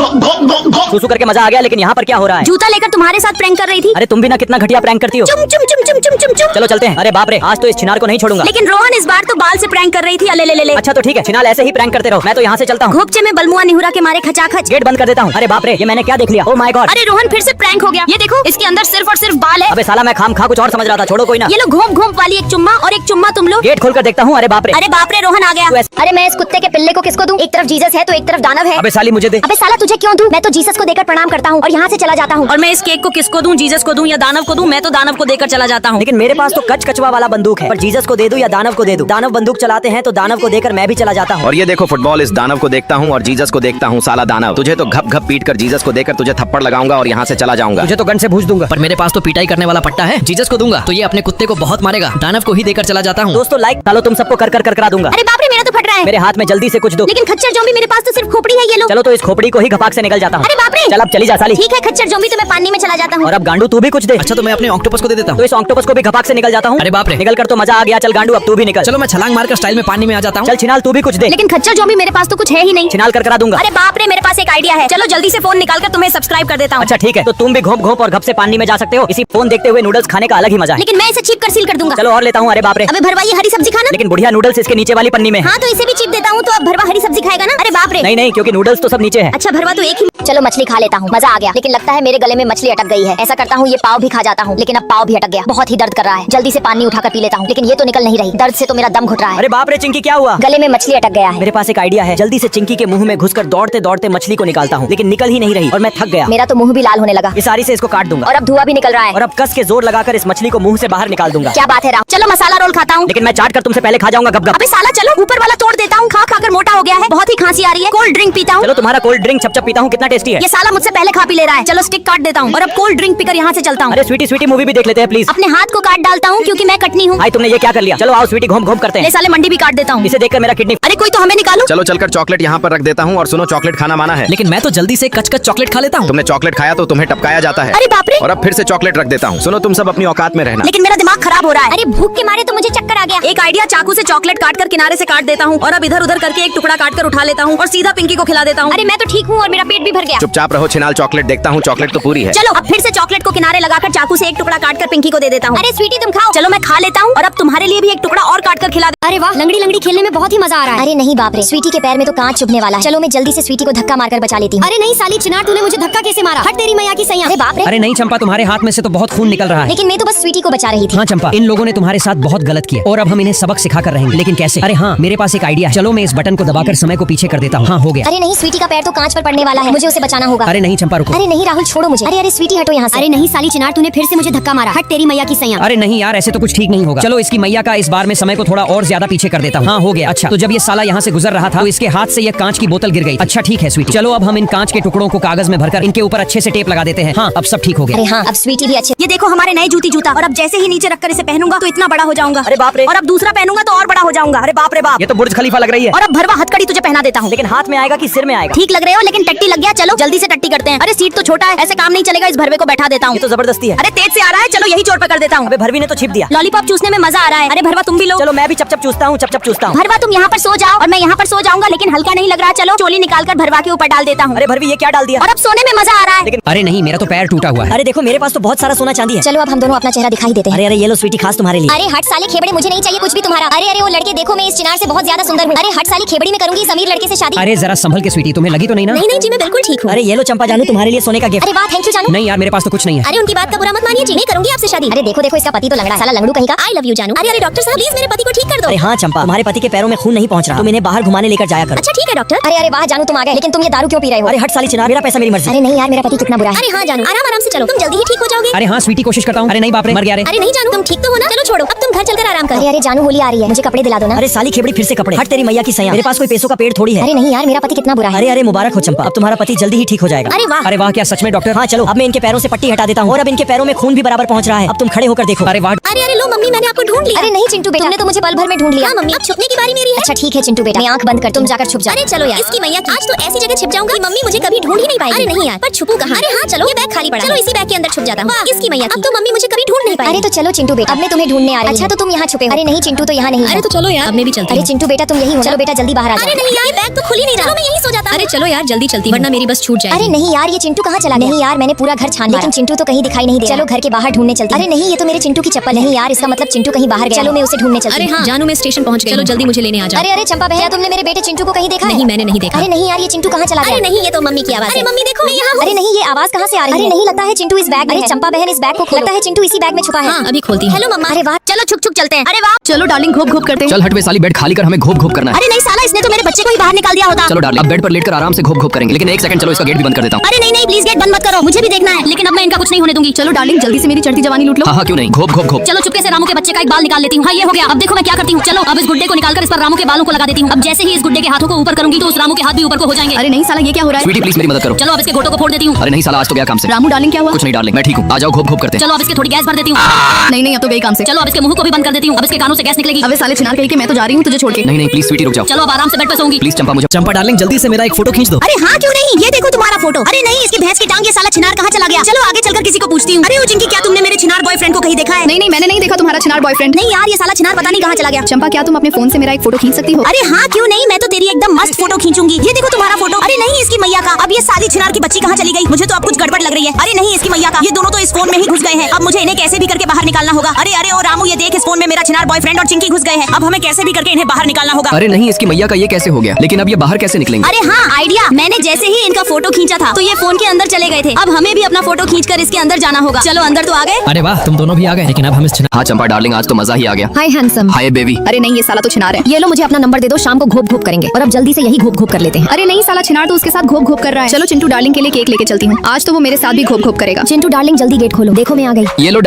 सुसु करके मजा आ गया, लेकिन यहाँ पर क्या हो रहा है? जूता लेकर तुम्हारे साथ प्रैंक कर रही थी। अरे तुम भी ना कितना घटिया प्रैंक करती हो। चुम चुम चुम चुम चुम चुम चुम। चलो चलते हैं। अरे बाप रे, आज तो इस छिनार को नहीं छोड़ूंगा। लेकिन रोहन इस बार तो बाल से प्रैंक कर रही थी। अले ले ले ले। अच्छा तो ठीक है, छिनाल ऐसे ही प्रैंक करते रहो, मैं तो यहाँ से चलता हूँ। घोपचे में बलमुआ निहुरा के मारे खचाखच। गेट बंद कर देता हूँ। अरे बाप रे, ये मैंने क्या देख लिया? Oh my God. अरे रोहन फिर से प्रैंक हो गया। ये देखो, इसके अंदर सिर्फ और सिर्फ बाल है। अबे साला, मैं खाम खा कुछ और समझ रहा था, छोड़ो कोई ना। ये लो घोंप घोंप वाली एक चुम्मा और एक चुम्मा तुम लोग। गेट खोल कर देखता हूँ। अरे बाप रे, अरे बाप रे, रोहन आ गया। अरे मैं इस कुत्ते के पिल्ले को किसको दूं? एक तरफ जीसस है तो एक तरफ दानव है। अबे साली मुझे दे। अबे साला तुझे क्यों दूं? मैं तो जीसस को देकर प्रणाम करता हूँ और यहाँ से चला जाता हूँ। और मैं इस केक को किसको दूं? जीसस को दूं या दानव को दूं? मैं तो दानव को देकर चला जाता हूँ। लेकिन मेरे पास तो कचवा वाला बंदूक है, पर जीसस को दे दूं या दानव को दे दूं? दानव बंदूक चलाते हैं तो दानव को देकर मैं भी चला जाता हूँ। और ये देखो फुटबॉल, इस दानव को देखता हूँ और जीसस को देखता हूँ। साला दानव, तुझे तो घप घप पीट कर जीसस को देकर तुझे थप्पड़ लगाऊंगा और यहाँ से चला जाऊंगा। तुझे तो गन से भूज दूंगा। पर मेरे पास तो पिटाई करने वाला पट्टा है, जीसस को दूंगा तो ये अपने कुत्ते को बहुत मारेगा। दानव को ही देकर चला जाता हूँ। दोस्तों लाइक डालो, तुम सबको कर करा दूंगा। अरे बाप रे, मेरा तो फट रहा है। मेरे हाथ में जल्दी से कुछ दो। लेकिन खच्चर जोम्बी, मेरे पास तो सिर्फ खोपड़ी है। ये लो। चलो तो इस खोपड़ी को ही घपाक से निकल जाता हूँ। अरे बाप रे। चल अब चली जा साली। ठीक है खच्चर जोम्बी, तो मैं पानी में चला जाता हूँ। और अब गांडू तू भी कुछ दे। अच्छा तो मैं अपने ऑक्टोपस को दे देता हूँ। तो इस ऑक्टोपस को भी घपाक से निकल जाता हूँ। अरे बाप रे, निकल कर तो मजा आ गया। चल गांडू अब तू भी निकल। चलो मैं छलांग मारकर स्टाइल में पानी में आ जाता हूँ। चल छिनाल तू भी कुछ दे। लेकिन खच्चर जोम्बी मेरे पास तो कुछ है ही नहीं। छिनाल कर करा दूंगा। अरे बाप रे, मेरे पास एक आइडिया है। चलो जल्दी से फोन निकाल कर तुम्हें सब्सक्राइब कर देता हूँ। अच्छा ठीक है, तो तुम भी घोंप घोंप और घप से पानी में जा सकते हो। इसी फोन देखते हुए नूडल्स खाने का अलग ही मजा है। लेकिन मैं इसे चिप कर सील कर दूंगा। चलो और लेता हूँ। अरे बाप रे, अबे भरवा, ये हरी सब्जी खाना। लेकिन बुढ़िया नूडल्स इसके नीचे वाली पन्नी में है। हाँ तो इसे भी चिप देता हूँ, तो अब भरवा हरी सब्जी खाएगा ना। अरे बाप रे। नहीं, क्योंकि नूडल्स तो सब नीचे है। अच्छा भरवा तो एक ही। चलो मछली खा लेता हूँ, मजा आ गया। लेकिन लगता है मेरे गले में मछली अटक गई है। ऐसा करता हूँ, ये पाव भी खा जाता हूँ। लेकिन अब पाव भी अटक गया। बहुत ही दर्द कर रहा है। जल्दी से पानी उठाकर पी लेता हूँ, लेकिन ये तो निकल नहीं रही। दर्द से तो मेरा दम घुट रहा है। अरे बाप रे चिंकी, क्या हुआ? गले में मछली अटक गया है। मेरे पास एक आइडिया है। जल्दी से चिंकी के मुंह में घुसकर दौड़ते दौड़ते मछली को निकालता हूँ, लेकिन निकल ही नहीं रही और मैं थक गया। मेरा तो मुंह भी लाल होने लगा। इस सारी से इसको काट दूंगा और अब धुआं भी निकल रहा है। और अब कस के जोर लगाकर इस मछली को मुंह से बाहर निकाल दूंगा। क्या बात है राहुल। चलो मसाला रोल खाता हूँ। लेकिन मैं चाट कर तुमसे पहले खा जाऊंगा। गप गप। अबे साला चलो, ऊपर वाला तोड़ देता हूँ। खा कर मोटा हो गया है। बहुत ही खांसी आ रही है। कोल्ड ड्रिंक पीता हूँ। चलो तुम्हारा कोल्ड ड्रिंक छप पीता हूँ, कितना टेस्टी है। ये साला मुझसे पहले खा पी ले रहा है। चलो स्टिक काट देता हूँ और अब कोल्ड ड्रिंक पीकर यहाँ से चलता हूँ। अरे स्वीटी मूवी भी देख लेते हैं प्लीज। अपने हाथ को काट डालता हूँ क्योंकि मैं कटनी हूँ। भाई तुमने ये क्या कर लिया? चलो आओ स्वीटी घूम घूम करते ले हैं। साले मंडी भी काट देता हूँ। इसे देखकर मेरा किडनी। अरे कोई तो हमें निकालो। चलो चलकर चॉकलेट यहाँ पर रख देता हूँ और सुनो, चॉकलेट खाना माना है। लेकिन मैं तो जल्दी से कच चॉकलेट खा लेता हूँ। तुमने चॉकलेट खाया तो तुम्हें टपकाया जाता है। अरे बाप रे। और अब फिर से चॉकलेट रख देता हूँ। सुनो, तुम सब अपनी औकात में रहना। लेकिन मेरा दिमाग खराब हो रहा है। अरे भूख के मारे तो मुझे चक्कर आ गया। एक आइडिया, चाकू से चॉकलेट काट कर किनारे से काट देता हूँ और अब इधर उधर करके एक टुकड़ा काट कर उठा लेता हूँ और सीधा पिंकी को खिला देता हूँ। अरे मैं तो ठीक हूँ और मेरा पेट भी भर गया। चुपचाप रहो छिनाल, चॉकलेट देखता हूँ। चॉकलेट तो पूरी है। चलो अब फिर से चॉकलेट को किनारे लगाकर चाकू से एक टुकड़ा काट कर पिंकी को दे देता हूँ। अरे स्वीटी तुम खाओ। चलो मैं खा लेता हूँ और अब तुम्हारे लिए भी एक टुकड़ा और काट कर खिला। अरे वाह, लंगड़ी लंगड़ी खेलने में बहुत ही मजा आ रहा है। अरे नहीं बाप रे, स्वीटी के पैर में तो कांच चुभने वाला है। चलो मैं जल्दी से स्वीटी को धक्का मारकर बचा लेती हूँ। अरे नहीं साली चिनार, तूने मुझे धक्का कैसे मारा? हट तेरी मैया की सैया। अरे बाप रे। अरे नहीं चंपा, तुम्हारे हाथ में से तो बहुत खून निकल रहा है। लेकिन मैं तो बस स्वीटी को बचा रही थी। हाँ चंपा, इन लोगों ने तुम्हारे साथ बहुत गलत किया और अब हम इन्हें सबक सिखा कर रहेंगे। लेकिन कैसे? अरे हाँ, मेरे पास एक आइडिया है। चलो मैं इस बटन को दबाकर समय को पीछे कर देता हूँ। हाँ हो गया। अरे नहीं, स्वीटी का पैर तो कांच पर पड़ने वाला है, मुझे उसे बचाना होगा। अरे नहीं चंपा, रुको। अरे नहीं राहुल, छोड़ो मुझे। अरे स्वीटी हटो यहाँ से। अरे नहीं साली चिनार, तूने फिर से मुझे धक्का मारा। हट तेरी मैया की सैया। अरे नहीं यार, ऐसे तो कुछ ठीक नहीं होगा। चलो इसकी मैया का इस बार में समय को थोड़ा और ज्यादा पीछे कर देता हूँ। हाँ हो गया। अच्छा तो जब ये साला यहाँ से गुजर रहा था तो इसके हाथ से ये कांच की बोतल गिर गई। अच्छा ठीक है स्वीटी, चलो अब हम इन कांच के टुकड़ों को कागज में भरकर इनके ऊपर अच्छे से टेप लगा देते हैं। हाँ अब सब ठीक हो गया। अरे हाँ, अब स्वीटी भी अच्छे। ये देखो हमारे नए जूती जूता। और अब जैसे ही नीचे रखकर इसे पहनूंगा तो इतना बड़ा हो जाऊंगा। अरे बाप रे। और अब दूसरा पहनूंगा तो और बड़ा हो जाऊंगा। अरे बाप रे बाप। ये तो बुर्ज खलीफा लग रही है। और अब भरवा हथकड़ी तुझे पहना देता हूँ। लेकिन हाथ में आएगा कि सिर में आएगा? ठीक लग रहे हो, लेकिन टट्टी लग गया। चलो जल्दी से टट्टी करते हैं। अरे सीट तो छोटा है, ऐसे काम नहीं चलेगा। इस भरवे को बैठा देता हूँ। ये तो जबरदस्ती है। अरे तेज से आ रहा है, चलो यही चोट पकड़ देता हूँ। अबे भरवी ने तो छिप दिया। लॉलीपॉप चूसने में मजा आ रहा है। अरे भरवा तुम भी लो। चलो मैं भी चप चूसता हूँ, चप चूसता हूँ। भरवा तुम यहाँ पर सो जाओ और मैं यहाँ पर सो जाऊंगा, लेकिन हल्का नहीं लग रहा। चलो चोली निकाल कर भरवा के ऊपर डाल देता हूँ। अरे भरवी ये क्या डाल दिया? और अब सोने में मजा आ रहा है। लेकिन अरे नहीं, मेरा तो पैर टूटा हुआ है। अरे देखो मेरे पास तो बहुत सारा सोना चांदी है। चलो अब हम दोनों अपना चेहरा दिखाई देते हैं। अरे ये लो स्वीटी, खास तुम्हारे लिए। अरे हट साले खेबड़े, मुझे नहीं चाहिए कुछ भी तुम्हारा। अरे वो लड़के देखो, मैं इस चिनार से बहुत ज्यादा सुंदर हूँ। अरे हट साली खेबड़ी में करूंगी इस अमीर लड़के से शादी। अरे जरा संभल के स्वीटी, तुम्हें लगी तो नहीं ना? नहीं जी, मैं बिल्कुल ठीक हूँ। अरे ये लो चंपा जानू, तुम्हारे लिए सोने का गिफ्ट। अरे वाह, थैंक यू जानू। नहीं यार, मेरे पास तो कुछ नहीं है। अरे उनकी बात का बुरा मत मानिए जी, मैं करूंगी आपसे शादी। अरे देखो इसका पति तो लंगड़ा, साला लंगड़ू कहीं का। आई लव यू जानू। अरे डॉक्टर साहब प्लीज मेरे पति को ठीक कर दो। अरे हाँ चंपा, तुम्हारे पति के पैरों में खून नहीं पहुंच रहा, तुम इन्हें बाहर घुमाने लेकर जाया करो। अच्छा ठीक है डॉक्टर। अरे वाह जानू, तुम आ गए। लेकिन तुम ये दारू क्यों पी रहे हो? अरे हट साली चिनार, मेरा पैसा मेरी मर्जी। अरे नहीं यार, मेरा पति कितना बुरा है। अरे हाँ जानू, आराम आराम से चलो, तुम जल्दी ही ठीक हो जाओगे। अरे हाँ स्वीटी, कोशिश करता हूँ। अरे नहीं बाप रे, मर गया रे। अरे नहीं जानू, तुम ठीक तो हो ना? चलो छोड़ो, अब तुम घर चलकर आराम करो। अरे जानू, होली आ रही है, मुझे कपड़े दिला दो ना। अरे साली खेबड़ी, फिर से कपड़े? हट तेरी मैया की सैया, मेरे पास कोई पैसों का पेड़ थोड़ी है। अरे नहीं यार, मेरा पति कितना बुरा है। अरे मुबारक हो चंपा, अब तुम्हारा पति जल्दी ही ठीक हो जाएगा। अरे वाह। अरे वाह, क्या सच में डॉक्टर? हाँ चलो, अब मैं इनके पैरों से पट्टी हटा देता हूँ और अब इनके पैरों में खून भी बराबर पहुँच रहा है। अब तुम खड़े होकर देखो। अरे वाह। अरे लो मम्मी, मैंने आपको ढूंढ लिया। अरे नहीं चिंटू बेटा, तुमने तो मुझे पल भर में ढूंढ लिया। हाँ मम्मी, अब छुपने की बारी मेरी है। अच्छा ठीक है चिंटू बेटा, मैं आंख बंद कर, तुम जाकर छुप जाओ। अरे चलो यार, इसकी मैया आज तो ऐसी जगह के छिप जाऊंगा, मम्मी मुझे कभी ढूंढ ही नहीं पाएगी। अरे नहीं यार, पर छुपू कहाँ? अरे हाँ चलो, ये बैग खाली पड़ा, चलो इसी बैग के अंदर छुप जाता हूँ। इसकी मैया, अब तो मम्मी मुझे कभी ढूंढ नहीं पाएगी। अरे तो चलो चिंटू बेटा, अब मैं तुम्हें ढूंढने आ रही हूँ। अच्छा तो तुम यहाँ छुपे हो? अरे नहीं चिंटू तो यहाँ नहीं। अरे तो चलो यार, अब मैं भी चलती अरे हूँ। चिंटू बेटा तुम यही हो? चलो बेटा जल्दी बाहर आ जाओ। अरे नहीं यार, बैग तो खुल ही नहीं रहा, मैं यहीं सो जाता। अरे चलो यार जल्दी चलती, वरना मेरी बस छूट जाएगी। अरे नहीं यार, ये चिंटू कहाँ चला गया? नहीं यार मैंने पूरा घर छान लिया, लेकिन चिंटू तो कहीं दिखाई नहीं दे रहा। चलो घर के बाहर ढूंढने चलते। अरे नहीं, ये तो मेरे चिंटू की चप्पल। नहीं यार, इसका मतलब चिंटू कहीं बाहर गया। चलो मैं उसे ढूंढने चलती अरे हूँ। हाँ जानू, मैं स्टेशन पहुँच गई, चलो जल्दी मुझे लेने आ जाओ। अरे अरे चंपा बहन, क्या तुमने मेरे बेटे चिंटू को कहीं देखा? नहीं मैंने नहीं देखा। अरे नहीं यार, ये चिंटू कहाँ चला गया? अरे नहीं, ये तो मम्मी की आवाज है। अरे मम्मी देखो, मैं यहाँ हूँ। अरे नहीं, ये आवाज कहाँ से आ रही है? अरे नहीं, लगता है चिंटू इस बैग में है। अरे चंपा बहन, इस बैग को खोलो। लगता है चिंटू इसी बैग में छुपा है। हाँ अभी खोलती हूँ। हेलो मम्मा। अरे वाह, चलो छुप छुप चलते हैं। अरे वाह, चलो डार्लिंग, घोप घोप करते हैं। चल हट वे साली, बेड खाली कर, हमें घोप घोप करना है। अरे नहीं साला, इसने तो मेरे बच्चे को ही बाहर निकाल दिया होता। चलो डार्लिंग, अब बेड पर लेटकर आराम से घोप घोप करेंगे। लेकिन एक सेकंड, चलो इसका गेट भी बंद कर देता हूँ। अरे नहीं नहीं, प्लीज गेट बंद मत करो, मुझे भी देखना है। लेकिन अब मैं इनका कुछ नहीं होने दूंगी। चलो डार्लिंग जल्दी से मेरी चढ़ती जवानी लूट लो। हाँ हाँ क्यों नहीं, घोप घोप घोप। चलो चुपके से रामू के बच्चे का एक बाल निकाल लेती हूँ। हाँ ये हो गया। अब देखो मैं क्या करती हूँ। चलो अब इस गुड्डे को निकालकर इस पर रामू के बालों को लगा देती हूँ। अब जैसे ही इस गुड्डे के हाथों को ऊपर करूंगी तो उस रामू के हाथ भी ऊपर को हो जाएंगे। अरे नहीं साला, ये क्या हो रहा है? स्वीटी प्लीज मेरी मदद करो। चलो अब इसके घोटों को फोड़ देती हूँ। अरे नहीं साला, आज तो गया काम से। रामू डार्लिंग क्या हुआ? कुछ नहीं डार्लिंग, मैं ठीक हूँ। आ जाओ घोप घोप करते हैं। चलो अब इसके थोड़ी गैस भर देती हूँ। नहीं नहीं, अब तो गई काम से। चलो अब इसके मुंह को भी बंद कर देती हूँ। अब इसके कानों से गैस निकलेगी। अबे साले छिनार कहीं के, मैं तो जा रही हूँ तुझे छोड़ के। नहीं नहीं प्लीज स्वीटी रुक जाओ। चलो अब आराम से बेड पर सोऊंगी। प्लीज चंपा, मुझे चंपा डार्लिंग जल्दी से मेरा एक फोटो खींच दो। अरे हाँ क्यों नहीं, ये देखो तुम्हारा फोटो। अरे नहीं, इसकी भैंस की टांग, ये साला छिनार कहाँ चला गया? चलो आगे चलकर किसी को पूछती हूँ। अरे ओ चिंकी, क्या तुमने मेरे छिनार बॉयफ्रेंड को कहीं देखा है? नहीं नहीं, मैंने नहीं देखा तुम्हारा छिनार बॉयफ्रेंड। नहीं यार, ये साला छिनार पता नहीं कहाँ चला गया। चंपा क्या तुम अपने फोन से मेरा एक फोटो खींच सकती हो? अरे हाँ क्यों नहीं, मैं तो तेरी एकदम मस्त फोटो खींचूंगी। ये देखो तुम्हारा फोटो। अरे नहीं, इसकी मैया का। अब ये साली छिनार की बच्ची कहाँ चली गई? मुझे तो अब कुछ गड़बड़ लग रही है। अरे नहीं, इसकी मैया का, ये दोनों तो इस फोन में ही घुस गए हैं। अब मुझे इन्हें कैसे भी करके बाहर निकालना होगा। अरे अरे ओ रामू, ये देख, इस फोन में मेरा छिनार बॉयफ्रेंड और चिंकी घुस गए हैं। अब हमें कैसे भी करके इन्हें बाहर निकालना होगा। अरे नहीं, इसकी मैया का ये कैसे हो गया? लेकिन अब ये बाहर कैसे निकलेंगे? अरे हाँ आइडिया, मैंने जैसे ही इनका फोटो खींचा था तो ये फोन के अंदर चले गए थे। अब हमें भी अपना फोटो खींचकर इसके अंदर जाना होगा। चलो अंदर तो आ गए। अरे वाह, तुम दोनों भी आ गए। लेकिन अब हम इस हाँ चंपा डार्लिंग, आज तो मजा ही आ गया। हाय हैंडसम। Hi baby. अरे नहीं, ये साला तो छिनार है। ये लो, मुझे अपना नंबर दे दो, शाम को घोप घोप करेंगे। और अब जल्दी से यही घोप घोप कर लेते हैं। अरे नहीं, साला छिनार तो उसके साथ घोप घोप कर रहा है। चलो चिंटू डार्लिंग के लिए केक लेके चलती हूँ। आज तो वो मेरे साथ भी घोप घोप करेगा। चिंटू डार्लिंग जल्दी गेट खोलो, देखो मैं आ गई। ये लो